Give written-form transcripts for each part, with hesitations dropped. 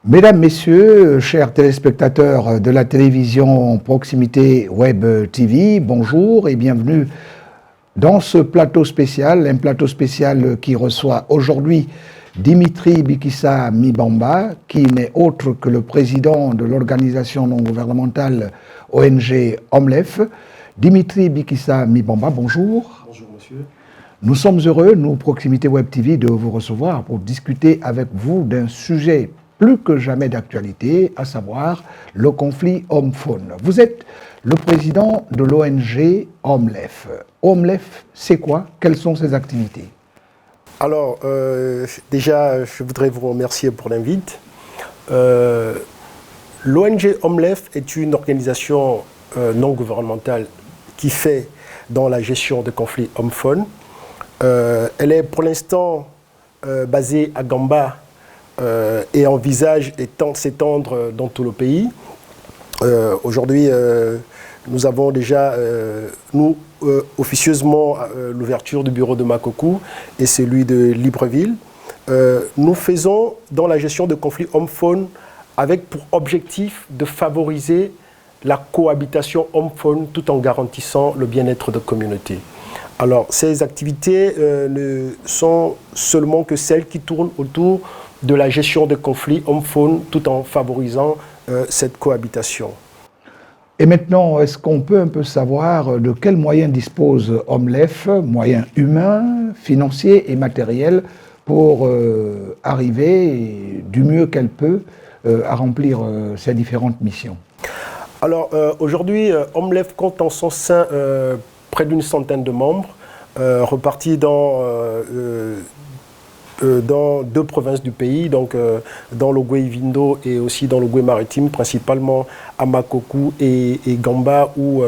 Mesdames, Messieurs, chers téléspectateurs de la télévision Proximité Web TV, bonjour et bienvenue dans ce plateau spécial, un plateau spécial qui reçoit aujourd'hui Dimitri Bikisa Mibamba, qui n'est autre que le président de l'organisation non gouvernementale ONG OMLEF. Dimitri Bikisa Mibamba, bonjour. Bonjour monsieur. Nous sommes heureux, nous, Proximité Web TV, de vous recevoir pour discuter avec vous d'un sujet plus que jamais d'actualité, à savoir le conflit homme-faune. Vous êtes le président de l'ONG OMLEF. OMLEF, c'est quoi? Quelles sont ses activités? Alors, déjà, je voudrais vous remercier pour l'invite. L'ONG OMLEF est une organisation non gouvernementale qui fait dans la gestion de conflits homme-faune. Elle est pour l'instant basée à Gamba et envisage s'étendre dans tout le pays. Aujourd'hui, nous avons déjà, officieusement, l'ouverture du bureau de Makokou et celui de Libreville. Nous faisons dans la gestion de conflits homme-faune avec pour objectif de favoriser la cohabitation homme-faune tout en garantissant le bien-être de communautés. Alors, ces activités ne sont seulement que celles qui tournent autour de la gestion de conflits homme-faune tout en favorisant cette cohabitation. Et maintenant, est-ce qu'on peut un peu savoir de quels moyens dispose OMLEF, moyens humains, financiers et matériels, pour arriver du mieux qu'elle peut à remplir ses différentes missions? Alors, aujourd'hui, OMLEF compte en son sein près d'une centaine de membres, repartis dans deux provinces du pays, donc dans l'Ogooué-Vindo et aussi dans l'Ogooué maritime, principalement à Makokou et Gamba, où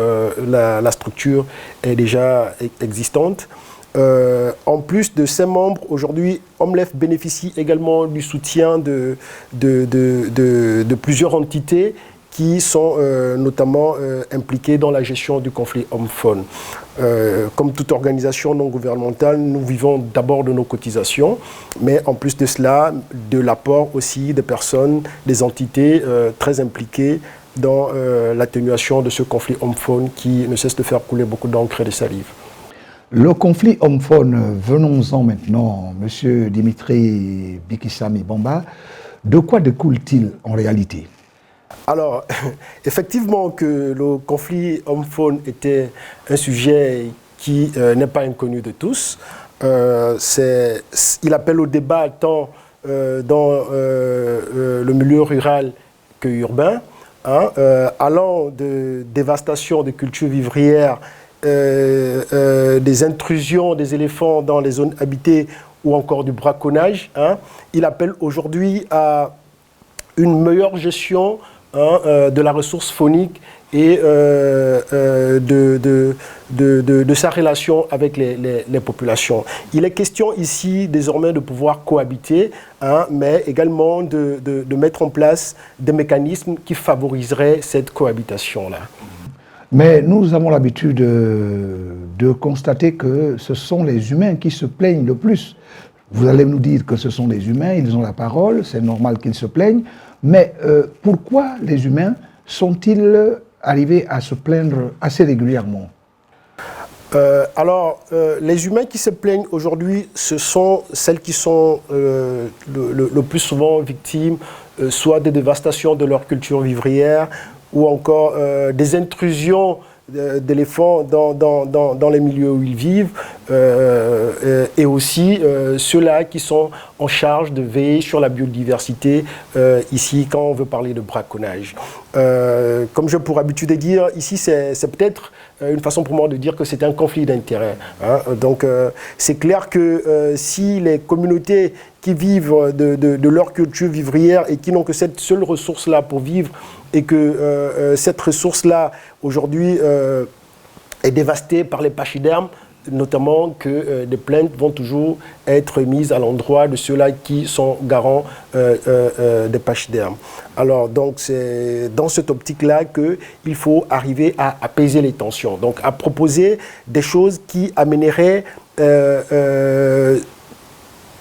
la structure est déjà existante. En plus de ces membres, aujourd'hui, OMLEF bénéficie également du soutien de plusieurs entités qui sont notamment impliquées dans la gestion du conflit homme-faune. Comme toute organisation non gouvernementale, nous vivons d'abord de nos cotisations, mais en plus de cela, de l'apport aussi des personnes, des entités très impliquées dans l'atténuation de ce conflit homme-faune qui ne cesse de faire couler beaucoup d'encre et de salive. Le conflit homme-faune, venons-en maintenant, Monsieur Dimitri Bikisa Mibamba, de quoi découle-t-il en réalité? Alors, effectivement que le conflit homme-faune était un sujet qui n'est pas inconnu de tous. Il appelle au débat tant dans le milieu rural que urbain, allant de dévastation des cultures vivrières, des intrusions des éléphants dans les zones habitées ou encore du braconnage. Il appelle aujourd'hui à une meilleure gestion de la ressource faunique et de sa relation avec les populations. Il est question ici désormais de pouvoir cohabiter, mais également de mettre en place des mécanismes qui favoriseraient cette cohabitation-là. Mais nous avons l'habitude de constater que ce sont les humains qui se plaignent le plus. Vous allez nous dire que ce sont les humains, ils ont la parole, c'est normal qu'ils se plaignent, mais pourquoi les humains sont-ils arrivés à se plaindre assez régulièrement? Les humains qui se plaignent aujourd'hui, ce sont celles qui sont le plus souvent victimes, soit des dévastations de leur culture vivrière, ou encore des intrusions d'éléphants dans les milieux où ils vivent, et aussi ceux-là qui sont en charge de veiller sur la biodiversité, ici quand on veut parler de braconnage. Comme j'ai pour habitude de dire, ici c'est peut-être une façon pour moi de dire que c'est un conflit d'intérêts. Donc c'est clair que si les communautés qui vivent de leur culture vivrière et qui n'ont que cette seule ressource-là pour vivre, et que cette ressource-là, aujourd'hui, est dévastée par les pachydermes, notamment que des plaintes vont toujours être mises à l'endroit de ceux-là qui sont garants des pachydermes. Alors, donc, c'est dans cette optique-là qu'il faut arriver à apaiser les tensions, donc à proposer des choses qui amèneraient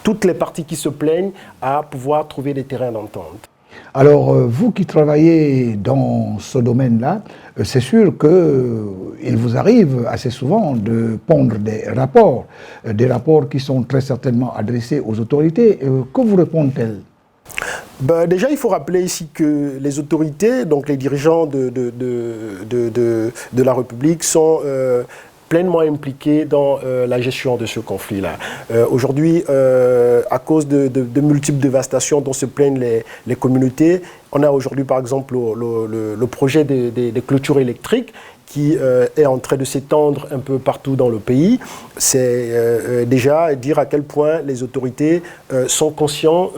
toutes les parties qui se plaignent à pouvoir trouver des terrains d'entente. Alors, vous qui travaillez dans ce domaine-là, c'est sûr qu'il vous arrive assez souvent de pondre des rapports qui sont très certainement adressés aux autorités. Que vous répondent-elles? Ben, déjà, il faut rappeler ici que les autorités, donc les dirigeants de la République, sont pleinement impliqués dans la gestion de ce conflit-là. Aujourd'hui, à cause de multiples dévastations dont se plaignent les communautés, on a aujourd'hui par exemple le projet des clôtures électriques qui est en train de s'étendre un peu partout dans le pays. C'est déjà dire à quel point les autorités sont conscients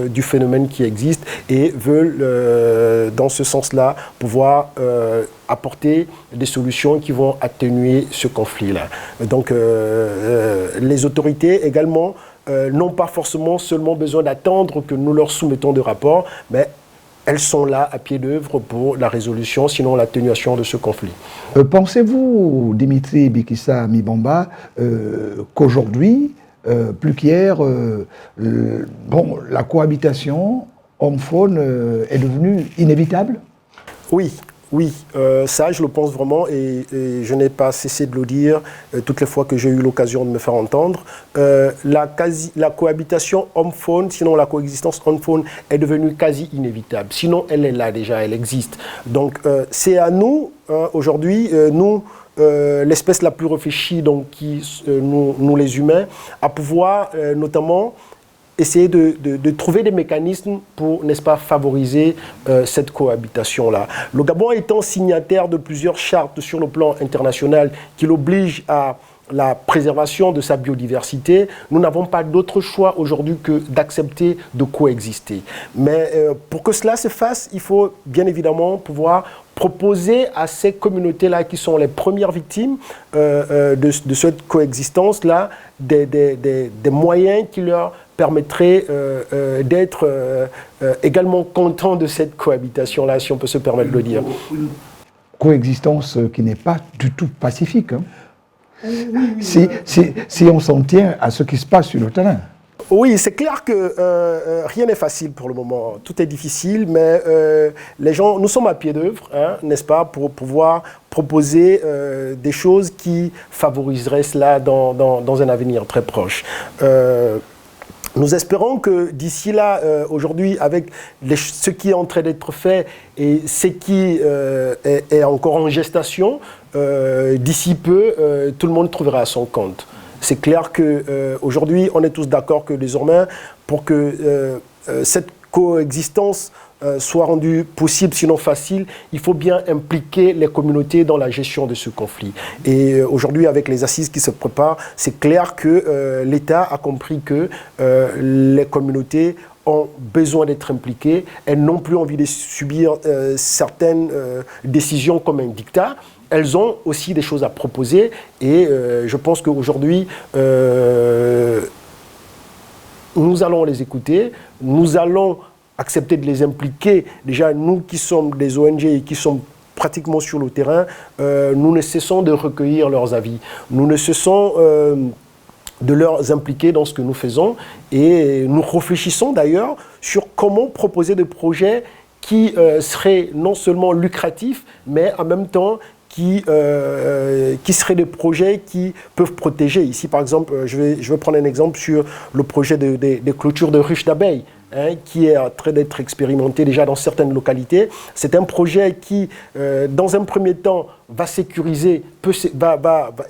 du phénomène qui existe et veulent, dans ce sens-là, pouvoir apporter des solutions qui vont atténuer ce conflit-là. Donc les autorités également n'ont pas forcément seulement besoin d'attendre que nous leur soumettons des rapports, mais elles sont là à pied d'œuvre pour la résolution, sinon l'atténuation de ce conflit. Pensez-vous, Dimitri Bikissa Mibamba, qu'aujourd'hui, plus qu'hier, la cohabitation homme-faune est devenue inévitable? Oui, ça je le pense vraiment et je n'ai pas cessé de le dire toutes les fois que j'ai eu l'occasion de me faire entendre. La cohabitation homme-faune, sinon la coexistence homme-faune est devenue quasi inévitable. Sinon elle est là déjà, elle existe. Donc c'est à nous, aujourd'hui, nous, l'espèce la plus réfléchie, donc nous les humains, à pouvoir notamment essayer de trouver des mécanismes pour, n'est-ce pas, favoriser cette cohabitation-là. Le Gabon étant signataire de plusieurs chartes sur le plan international qui l'obligent à la préservation de sa biodiversité, nous n'avons pas d'autre choix aujourd'hui que d'accepter de coexister. Mais pour que cela se fasse, il faut bien évidemment pouvoir proposer à ces communautés-là qui sont les premières victimes de cette coexistence-là des moyens qui leur permettrait d'être également content de cette cohabitation-là, si on peut se permettre de le dire. Une coexistence qui n'est pas du tout pacifique, hein. Si on s'en tient à ce qui se passe sur le terrain. Oui, c'est clair que rien n'est facile pour le moment. Tout est difficile, mais les gens, nous sommes à pied d'œuvre, hein, n'est-ce pas, pour pouvoir proposer des choses qui favoriseraient cela dans un avenir très proche. Nous espérons que d'ici là, aujourd'hui, avec ce qui est en train d'être fait et ce qui est encore en gestation, d'ici peu, tout le monde trouvera son compte. C'est clair qu'aujourd'hui, on est tous d'accord que désormais, pour que cette coexistence soit rendue possible, sinon facile, il faut bien impliquer les communautés dans la gestion de ce conflit. Et aujourd'hui, avec les assises qui se préparent, c'est clair que l'État a compris que les communautés ont besoin d'être impliquées. Elles n'ont plus envie de subir certaines décisions comme un dictat. Elles ont aussi des choses à proposer et je pense qu'aujourd'hui, nous allons les écouter, nous allons accepter de les impliquer. Déjà, nous qui sommes des ONG et qui sommes pratiquement sur le terrain, nous ne cessons de recueillir leurs avis. Nous ne cessons de leur impliquer dans ce que nous faisons et nous réfléchissons d'ailleurs sur comment proposer des projets qui seraient non seulement lucratifs, mais en même temps qui seraient des projets qui peuvent protéger. Ici, par exemple, je vais prendre un exemple sur le projet des clôtures de ruches d'abeilles, hein, qui est en train d'être expérimenté déjà dans certaines localités. C'est un projet qui, dans un premier temps, va sécuriser,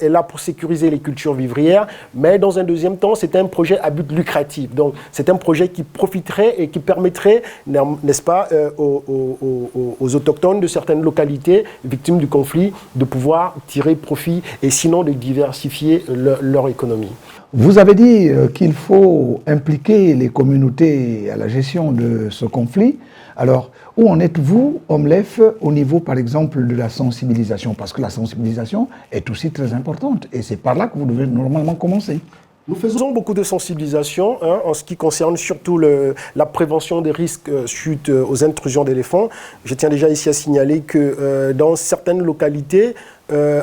est là pour sécuriser les cultures vivrières, mais dans un deuxième temps, c'est un projet à but lucratif. Donc, c'est un projet qui profiterait et qui permettrait, n'est-ce pas, aux autochtones de certaines localités victimes du conflit de pouvoir tirer profit et sinon de diversifier leur économie. Vous avez dit qu'il faut impliquer les communautés à la gestion de ce conflit. Alors, où en êtes-vous, OMLEF, au niveau, par exemple, de la sensibilisation? Parce que la sensibilisation est aussi très importante et c'est par là que vous devez normalement commencer. Nous faisons beaucoup de sensibilisation en ce qui concerne surtout la prévention des risques suite aux intrusions d'éléphants. Je tiens déjà ici à signaler que dans certaines localités,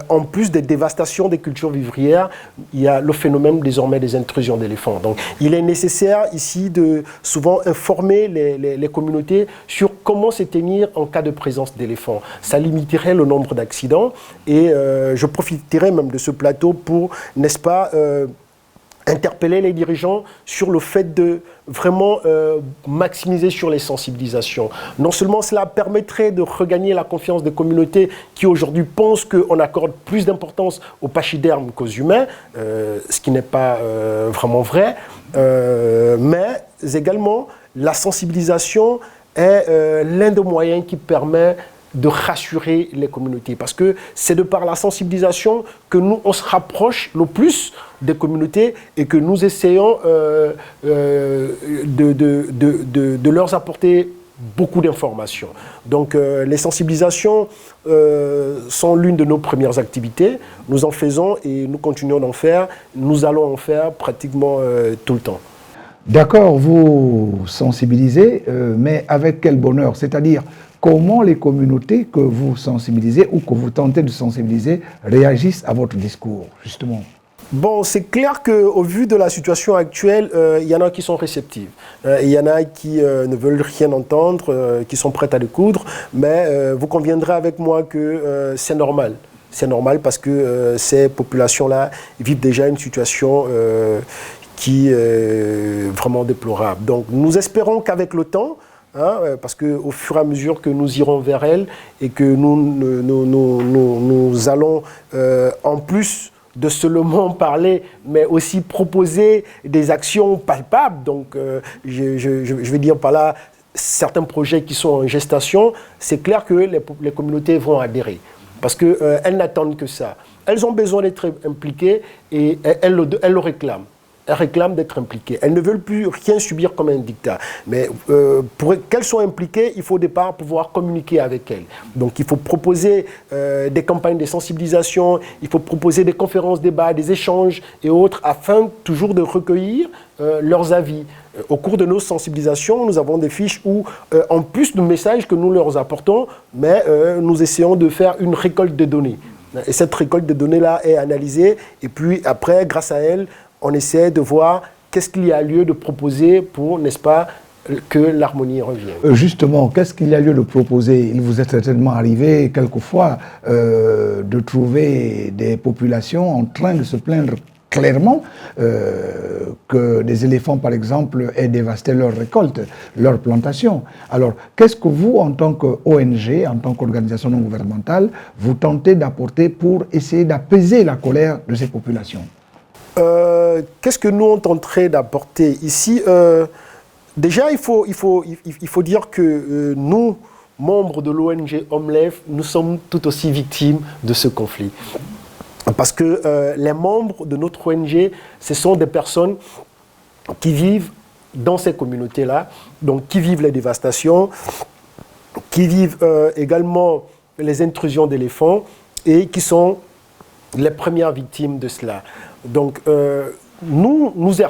en plus des dévastations des cultures vivrières, il y a le phénomène désormais des intrusions d'éléphants. Donc il est nécessaire ici de souvent informer les communautés sur comment se tenir en cas de présence d'éléphants. Ça limiterait le nombre d'accidents et je profiterai même de ce plateau pour, n'est-ce pas, interpeller les dirigeants sur le fait de vraiment maximiser sur les sensibilisations. Non seulement cela permettrait de regagner la confiance des communautés qui aujourd'hui pensent qu'on accorde plus d'importance aux pachydermes qu'aux humains, ce qui n'est pas vraiment vrai, mais également la sensibilisation est l'un des moyens qui permet de rassurer les communautés. Parce que c'est de par la sensibilisation que nous, on se rapproche le plus des communautés et que nous essayons de leur apporter beaucoup d'informations. Donc les sensibilisations sont l'une de nos premières activités. Nous en faisons et nous continuons d'en faire. Nous allons en faire pratiquement tout le temps. D'accord, vous sensibilisez, mais avec quel bonheur? C'est-à-dire, comment les communautés que vous sensibilisez ou que vous tentez de sensibiliser réagissent à votre discours, justement? Bon, c'est clair qu'au vu de la situation actuelle, il y en a qui sont réceptives. Il y en a qui ne veulent rien entendre, qui sont prêts à découdre, mais vous conviendrez avec moi que c'est normal. C'est normal parce que ces populations-là vivent déjà une situation qui est vraiment déplorable. Donc nous espérons qu'avec le temps, parce qu'au fur et à mesure que nous irons vers elles et que nous allons, en plus de seulement parler, mais aussi proposer des actions palpables, donc je vais dire par là certains projets qui sont en gestation, c'est clair que les communautés vont adhérer, parce qu'elles n'attendent que ça. Elles ont besoin d'être impliquées et elles le réclament. Elles réclament d'être impliquées. Elles ne veulent plus rien subir comme un dictat. Mais pour qu'elles soient impliquées, il faut au départ pouvoir communiquer avec elles. Donc il faut proposer des campagnes de sensibilisation, il faut proposer des conférences, débats, des échanges et autres, afin toujours de recueillir leurs avis. Au cours de nos sensibilisations, nous avons des fiches où, en plus du message que nous leur apportons, mais nous essayons de faire une récolte de données. Et cette récolte de données-là est analysée, et puis après, grâce à elle, on essaie de voir qu'est-ce qu'il y a lieu de proposer pour, n'est-ce pas, que l'harmonie revienne. Justement, qu'est-ce qu'il y a lieu de proposer? Il vous est certainement arrivé quelquefois de trouver des populations en train de se plaindre clairement que des éléphants, par exemple, aient dévasté leurs récoltes, leurs plantations. Alors, qu'est-ce que vous, en tant qu'ONG, en tant qu'organisation non gouvernementale, vous tentez d'apporter pour essayer d'apaiser la colère de ces populations? Qu'est-ce que nous on tenterait d'apporter ici? Déjà, il faut dire que nous, membres de l'ONG Homelev, nous sommes tout aussi victimes de ce conflit. Parce que les membres de notre ONG, ce sont des personnes qui vivent dans ces communautés-là, donc qui vivent les dévastations, qui vivent également les intrusions d'éléphants et qui sont les premières victimes de cela. Donc, nous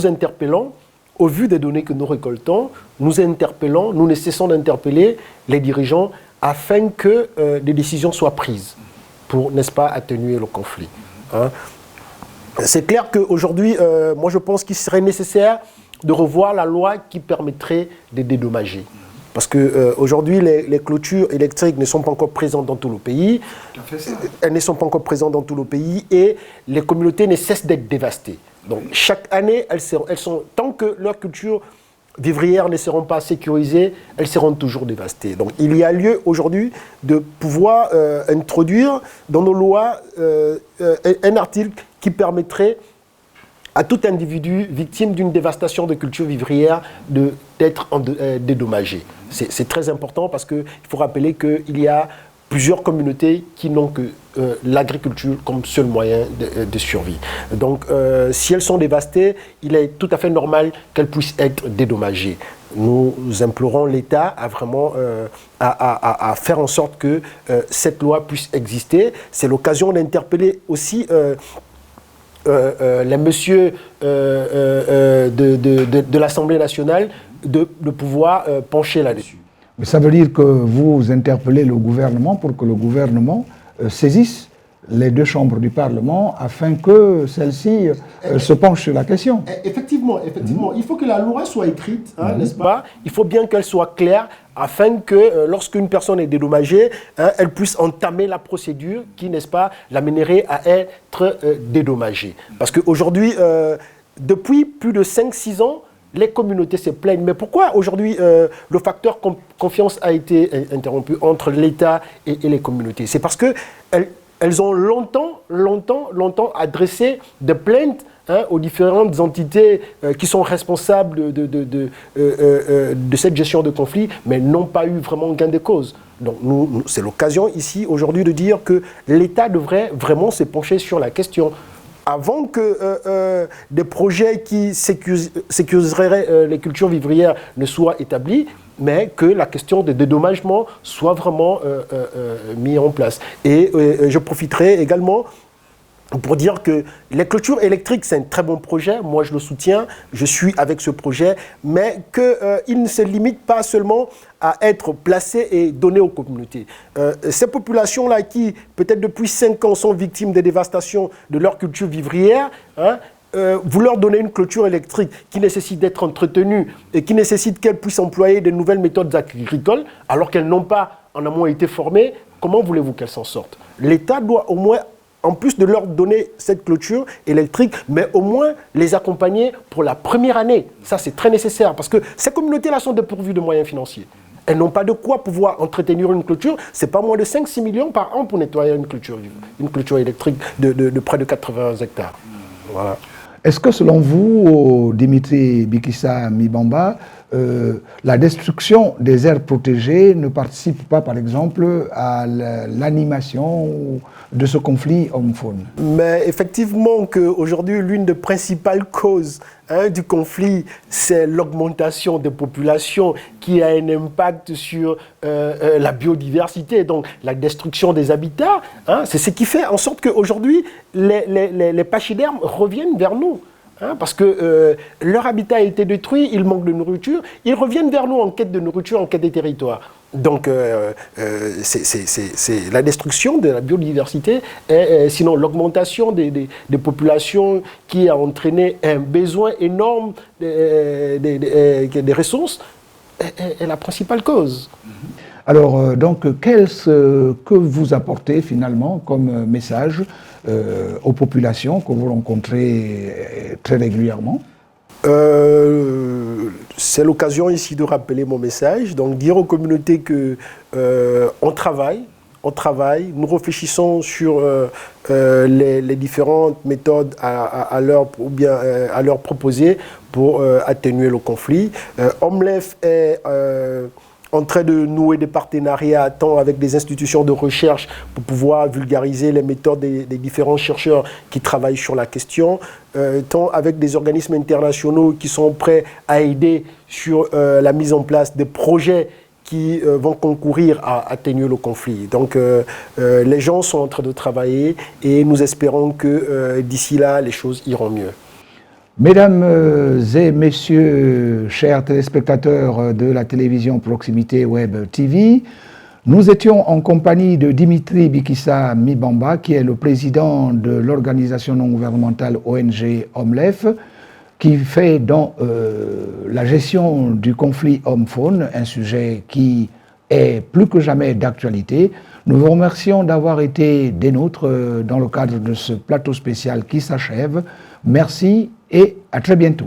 interpellons, au vu des données que nous récoltons, nous ne cessons d'interpeller les dirigeants afin que des décisions soient prises pour, n'est-ce pas, atténuer le conflit. C'est clair qu'aujourd'hui, moi je pense qu'il serait nécessaire de revoir la loi qui permettrait de dédommager. Parce qu'aujourd'hui, les clôtures électriques ne sont pas encore présentes dans tout le pays. Elles ne sont pas encore présentes dans tout le pays et les communautés ne cessent d'être dévastées. Donc chaque année, elles sont, tant que leurs cultures vivrières ne seront pas sécurisées, elles seront toujours dévastées. Donc il y a lieu aujourd'hui de pouvoir introduire dans nos lois un article qui permettrait à tout individu victime d'une dévastation de culture vivrière d'être dédommagé. C'est très important parce qu'il faut rappeler qu'il y a plusieurs communautés qui n'ont que l'agriculture comme seul moyen de survie. Donc si elles sont dévastées, il est tout à fait normal qu'elles puissent être dédommagées. Nous implorons l'État à vraiment à faire en sorte que cette loi puisse exister. C'est l'occasion d'interpeller aussi les messieurs de l'Assemblée nationale de pouvoir pencher là-dessus. Mais ça veut dire que vous interpellez le gouvernement pour que le gouvernement saisisse les deux chambres du Parlement afin que celle-ci se penche sur la question. Effectivement. Il faut que la loi soit écrite, n'est-ce pas? Il faut bien qu'elle soit claire afin que lorsqu'une personne est dédommagée, elle puisse entamer la procédure qui, n'est-ce pas, l'amènerait à être dédommagée. Parce qu'aujourd'hui, depuis plus de 5-6 ans, les communautés se plaignent. Mais pourquoi aujourd'hui le facteur confiance a été interrompu entre l'État et les communautés? C'est parce qu'elles ont longtemps adressé des plaintes aux différentes entités qui sont responsables de cette gestion de conflit, mais n'ont pas eu vraiment gain de cause. Donc c'est l'occasion ici aujourd'hui de dire que l'État devrait vraiment se pencher sur la question. Avant que des projets qui sécuriseraient les cultures vivrières ne soient établis, mais que la question de dédommagement soit vraiment mise en place. Et je profiterai également pour dire que les clôtures électriques, c'est un très bon projet. Moi, je le soutiens. Je suis avec ce projet. Mais qu'il ne se limite pas seulement à être placé et donné aux communautés. Ces populations-là qui, peut-être depuis 5 ans, sont victimes des dévastations de leur culture vivrière, vous leur donnez une clôture électrique qui nécessite d'être entretenue et qui nécessite qu'elles puissent employer de nouvelles méthodes agricoles, alors qu'elles n'ont pas en amont été formées, comment voulez-vous qu'elles s'en sortent? L'État doit au moins, en plus de leur donner cette clôture électrique, mais au moins les accompagner pour la première année. Ça, c'est très nécessaire, parce que ces communautés-là sont dépourvues de moyens financiers. Elles n'ont pas de quoi pouvoir entretenir une clôture. Ce n'est pas moins de 5-6 millions par an pour nettoyer une clôture électrique de près de 80 hectares. Voilà. Est-ce que selon vous, Dimitri Bikissa Mibamba, la destruction des aires protégées ne participe pas, par exemple, à l'animation de ce conflit homme-faune? Mais effectivement qu'aujourd'hui, l'une des principales causes du conflit, c'est l'augmentation des populations qui a un impact sur la biodiversité, donc la destruction des habitats. C'est ce qui fait en sorte qu'aujourd'hui, les pachydermes reviennent vers nous. Parce que leur habitat a été détruit, ils manquent de nourriture, ils reviennent vers nous en quête de nourriture, en quête des territoires. Donc c'est la destruction de la biodiversité, et sinon l'augmentation des populations qui a entraîné un besoin énorme des ressources est la principale cause. Alors, donc, que vous apportez finalement comme message aux populations que vous rencontrez très régulièrement? C'est l'occasion ici de rappeler mon message, donc dire aux communautés que on travaille, nous réfléchissons sur les différentes méthodes à leur proposer pour atténuer le conflit. OMLEF est en train de nouer des partenariats tant avec des institutions de recherche pour pouvoir vulgariser les méthodes des différents chercheurs qui travaillent sur la question, tant avec des organismes internationaux qui sont prêts à aider sur la mise en place de projets qui vont concourir à atténuer le conflit. Donc les gens sont en train de travailler et nous espérons que d'ici là, les choses iront mieux. Mesdames et messieurs, chers téléspectateurs de la télévision Proximité Web TV, nous étions en compagnie de Dimitri Bikissa Mibamba, qui est le président de l'organisation non gouvernementale ONG OMLEF, qui fait dans la gestion du conflit homme-faune, un sujet qui est plus que jamais d'actualité. Nous vous remercions d'avoir été des nôtres dans le cadre de ce plateau spécial qui s'achève. Merci et à très bientôt.